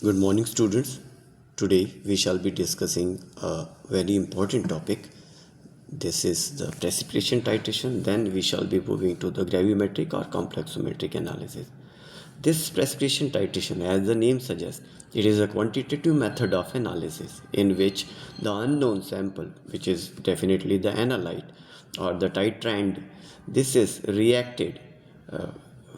Good morning, students. Today we shall be discussing a very important topic. This is the precipitation titration. Then we shall be moving to the gravimetric or complexometric analysis. This precipitation titration, as the name suggests, it is a quantitative method of analysis in which the unknown sample, which is definitely the analyte or the titrant, this is reacted uh,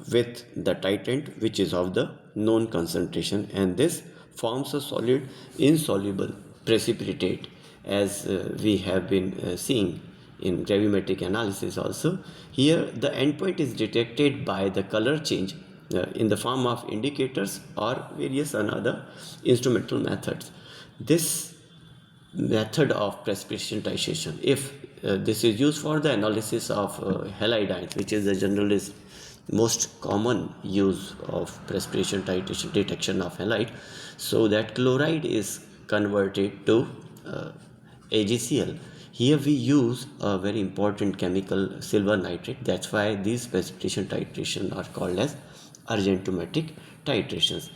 with the titrant which is of the known concentration, and this forms a solid insoluble precipitate, as we have been seeing in gravimetric analysis also. Here the endpoint is detected by the color change in the form of indicators or various another instrumental methods. This method of precipitation titration, if this is used for the analysis of halide ions, which is the generalist most common use of precipitation titration detection of halide, so that chloride is converted to AgCl. Here we use a very important chemical, silver nitrate. That's why these precipitation titration are called as argentometric titrations.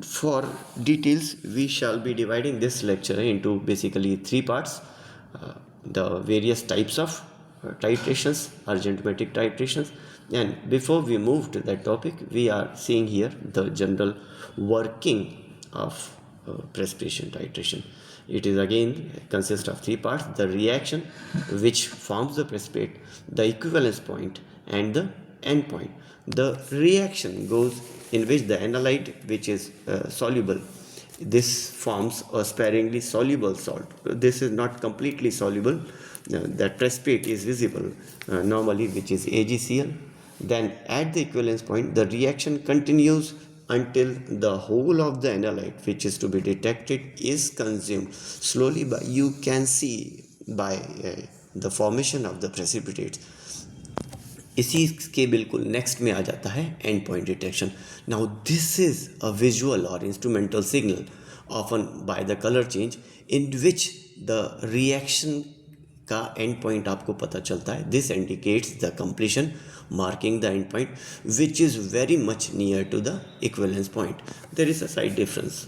For details, we shall be dividing this lecture into basically three parts. The various types of titrations, argentometric titrations, and before we move to that topic, we are seeing here the general working of precipitation titration. It is again consists of three parts: the reaction which forms the precipitate, the equivalence point, and the end point. The reaction goes in which the analyte, which is soluble, this forms a sparingly soluble salt. This is not completely soluble. That precipitate is visible normally, which is AgCl. Then at the equivalence point, the reaction continues until the whole of the analyte which is to be detected is consumed slowly. By you can see by the formation of the precipitates. इसी के बिल्कुल next में आ जाता है end point detection. Now this is a visual और instrumental signal often by the colour change in which the reaction का end point आपको पता चलता है. This indicates the completion, marking the end point which is very much near to the equivalence point. There is a slight difference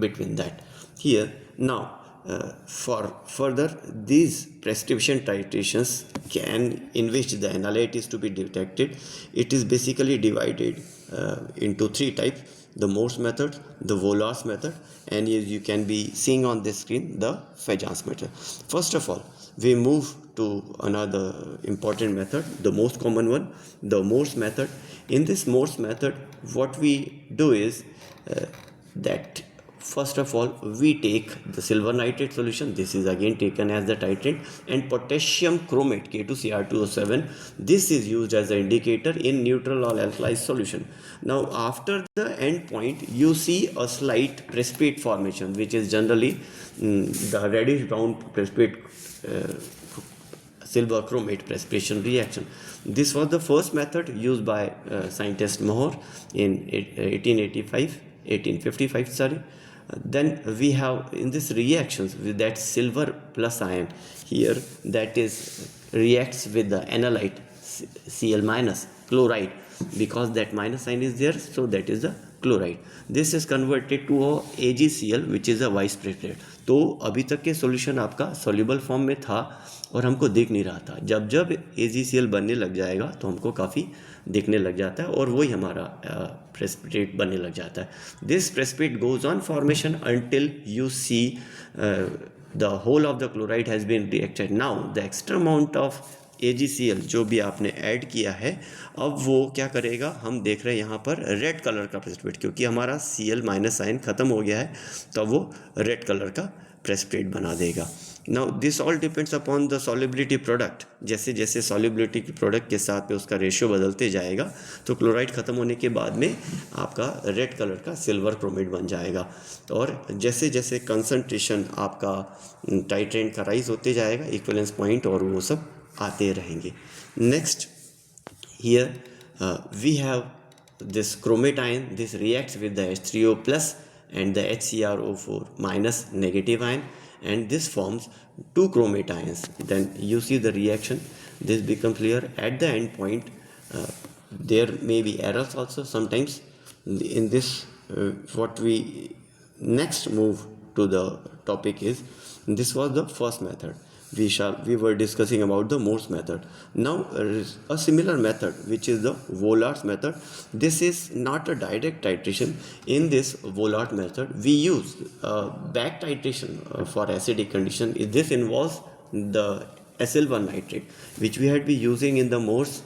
between that here. Now for further, these precipitation titrations can, in which the analyte is to be detected, it is basically divided into three types: the Morse method, the Volas method, and as you can be seeing on this screen, the Fajans method. First of all, we move to another important method, the most common one, the Morse method. In this Morse method, what we do is that first of all we take the silver nitrate solution. This is again taken as the titrant, and potassium chromate K2Cr2O7. This is used as an indicator in neutral or alkali solution. Now after the end point, you see a slight precipitate formation, which is generally the reddish brown precipitate silver chromate precipitation reaction. This was the first method used by scientist Mohr in 1855 sorry. Then we have in this reactions with that silver plus ion here, that is reacts with the analyte Cl minus chloride, because that minus sign is there, so that is the chloride. This is converted to a AgCl, which is a vice precipitate. तो अभी तक के solution आपका soluble form में था और हमको दिख नहीं रहा था. जब जब AgCl बनने लग जाएगा तो हमको काफ़ी दिखने लग जाता है और वही हमारा प्रेसिपिटेट बनने लग जाता है. This precipitate goes on formation until you see the whole of the chloride has been reacted. Now the extra amount of AgCl जो भी आपने ऐड किया है, अब वो क्या करेगा, हम देख रहे हैं यहाँ पर रेड कलर का प्रेसिपिटेट, क्योंकि हमारा Cl माइनस आयन ख़त्म हो गया है, तो वो रेड कलर का प्रेसिपिटेट बना देगा. Now this all depends upon the solubility product. जैसे जैसे सॉल्युबिलिटी की प्रोडक्ट के साथ में उसका रेशियो बदलते जाएगा, तो क्लोराइड ख़त्म होने के बाद में आपका रेड कलर का सिल्वर क्रोमेट बन जाएगा. और जैसे जैसे कंसनट्रेशन आपका टाइट्रेंट का राइज होते जाएगा, इक्विवेलेंस पॉइंट और वो सब आते रहेंगे. Next here we have this chromate ion. This reacts with the H3O plus and the HCrO4 minus negative ion, and this forms two chromate ions. Then you see the reaction. This becomes clear at the end point. There may be errors also sometimes in this what we next move to the topic is, this was the first method. We were discussing about the Morse method. Now a similar method, which is the Volart's method. This is not a direct titration. In this Volart method, we use back titration for acidic condition. This involves the acyl nitrate, which we had been using in the Morse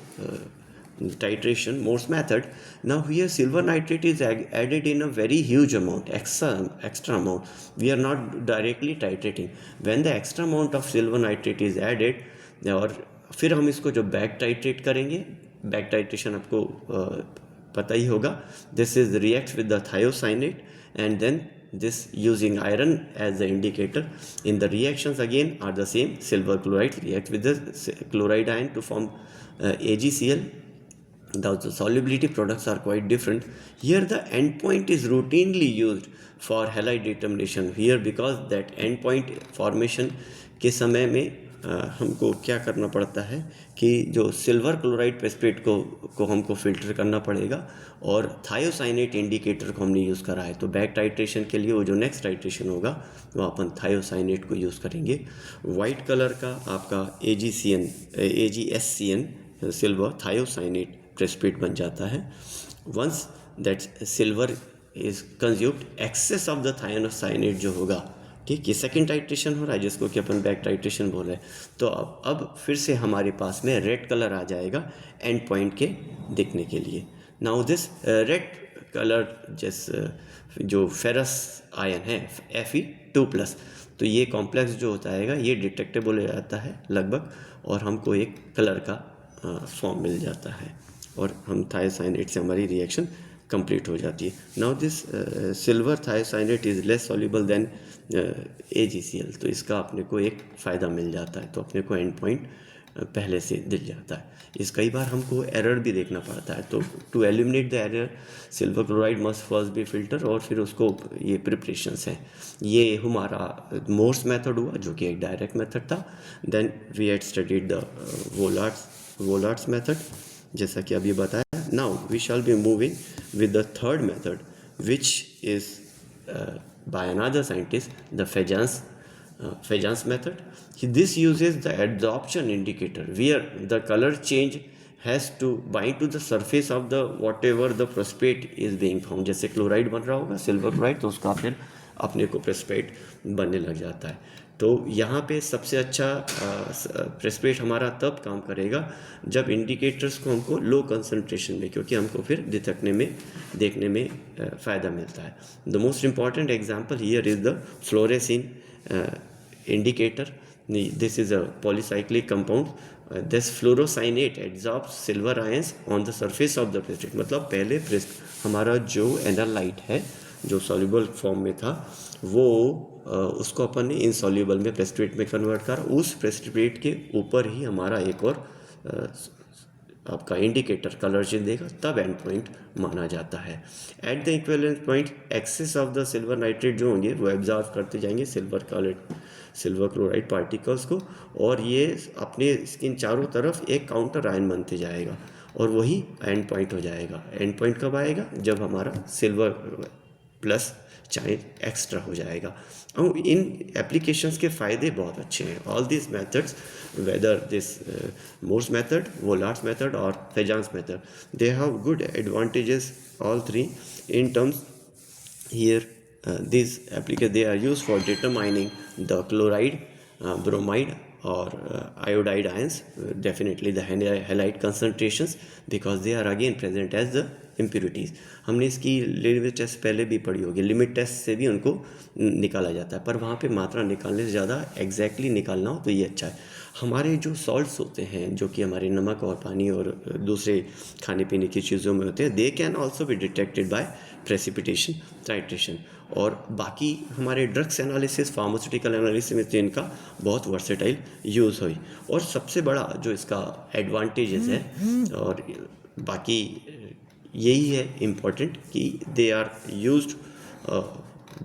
titration, Morse method. Now here silver nitrate is added in a very huge amount, extra amount. We are not directly titrating. When the extra amount of silver nitrate is added, और फिर हम इसको जो back titrate करेंगे, back titration आपको पता ही होगा. This is reacts with the thiocyanate, and then this using iron as the indicator. In the reactions again are the same. Silver chloride reacts with the chloride ion to form AgCl. The solubility products are quite different. Here the endpoint is routinely used for halide determination. Here because that endpoint formation के समय में हमको क्या करना पड़ता है कि जो सिल्वर क्लोराइड प्रेसिपिटेट को हमको फिल्टर करना पड़ेगा, और थायोसाइनेट इंडिकेटर को हमने यूज़ करा है. तो बैक टाइट्रेशन के लिए वो जो नेक्स्ट टाइट्रेशन होगा वो अपन थायोसाइनेट को यूज़ करेंगे. वाइट कलर का आपका AgSCN सिल्वर थायोसाइनेट प्रेसिपिटेट बन जाता है. Once that silver is consumed, excess of the thiocyanate जो होगा, ठीक, ये सेकेंड टाइट्रेशन हो रहा है जिसको कि अपन बैक टाइट्रेशन बोल रहे हैं. तो अब फिर से हमारे पास में रेड कलर आ जाएगा एंड पॉइंट के दिखने के लिए. नाउ दिस रेड कलर जो फेरस आयन है Fe2+, तो ये कॉम्प्लेक्स जो होता है ये डिटेक्टेबल हो जाता है लगभग, और हमको एक कलर का फॉर्म मिल जाता है, और हम थायोसाइनेट से हमारी रिएक्शन कंप्लीट हो जाती है. Now this silver thiocyanate is less soluble than AgCl, तो इसका अपने को एक फ़ायदा मिल जाता है. तो अपने को एंड पॉइंट पहले से दिख जाता है. इस कई बार हमको एरर भी देखना पड़ता है. तो to eliminate the error, silver chloride must first be filter, और फिर उसको ये प्रिपरेशंस हैं. ये हमारा मोर्स मेथड हुआ जो कि एक डायरेक्ट मेथड था. Then we had studied the Volhard's method, जैसा कि अभी बताया. Now we shall be moving with the third method, which is by another scientist, the Fajans method. This uses the adsorption indicator, where the color change has to bind to the surface of the whatever the precipitate is being formed. जैसे chloride बन रहा होगा silver chloride, तो उसका फिर अपने को precipitate बनने लग जाता है. तो यहाँ पे सबसे अच्छा प्रेसिपिटेट हमारा तब काम करेगा जब इंडिकेटर्स को हमको लो कंसंट्रेशन में, क्योंकि हमको फिर देखने में फ़ायदा मिलता है. The most important example here is the fluorescein indicator. This is a polycyclic compound. This fluoresceinate adsorbs silver ions on the surface of the precipitate. मतलब पहले हमारा जो एनालाइट है जो सॉल्युबल फॉर्म में था, वो उसको अपन ने इनसॉल्युबल में प्रेसिपिटेट में कन्वर्ट करा. उस प्रेसिपिटेट के ऊपर ही हमारा एक और आपका इंडिकेटर कलर चेंज देगा, तब एंड पॉइंट माना जाता है. At the equivalence point, excess of the silver nitrate जो होंगे वो एब्जॉर्ब करते जाएंगे सिल्वर क्लोराइड पार्टिकल्स को, और ये अपने स्किन चारों तरफ एक काउंटर आयन बनते जाएगा, और वही एंड पॉइंट हो जाएगा. एंड पॉइंट कब आएगा? जब हमारा सिल्वर प्लस चाहे एक्स्ट्रा हो जाएगा. और इन एप्लीकेशंस के फ़ायदे बहुत अच्छे हैं. All this methods, whether this Mohr's method, Volhard's method और Fajans method, they have good advantages all three in terms. Here these applications, they are used for determining the chloride, bromide or iodide ions, definitely the halide concentrations, because they are again present as the impurities. हमने इसकी limit test पहले भी पढ़ी होगी. Limit test से भी उनको निकाला जाता है, पर वहाँ पे मात्रा निकालने से ज़्यादा एग्जैक्टली निकालना हो तो ये अच्छा है. हमारे जो सॉल्ट्स होते हैं, जो कि हमारे नमक और पानी और दूसरे खाने पीने की चीज़ों में होते हैं, they can also be detected by precipitation titration. और बाकी हमारे ड्रग्स एनालिसिस, फार्मास्यूटिकल एनालिसिस में तो इनका बहुत वर्सेटाइल यूज़ हुई. और सबसे बड़ा जो इसका एडवांटेजेस है, और बाकी यही है इम्पोर्टेंट, कि they are used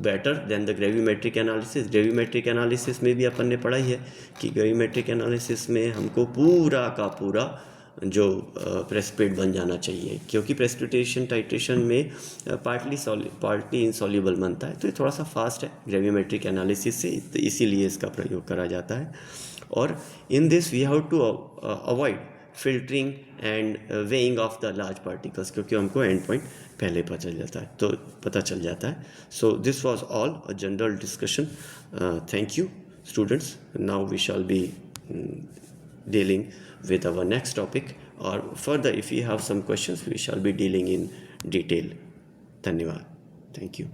better than the gravimetric analysis. Gravimetric analysis में भी अपन ने पढ़ा ही है कि ग्रेविमेट्रिक एनालिसिस में हमको पूरा का पूरा जो प्रेसिपिटेट बन जाना चाहिए, क्योंकि प्रेसिपिटेशन टाइट्रेशन में पार्टली इंसॉल्युबल बनता है, तो ये थोड़ा सा फास्ट है ग्रेविमेट्रिक एनालिसिस से, तो इसीलिए इसका प्रयोग करा जाता है। और in this we have to avoid filtering and weighing of the large particles, क्योंकि हमको एंड पॉइंट पहले पता चल जाता है। So this was all a general discussion. Thank you students. Now we shall be dealing with our next topic, or further if you have some questions we shall be dealing in detail. Dhanyawad. Thank you.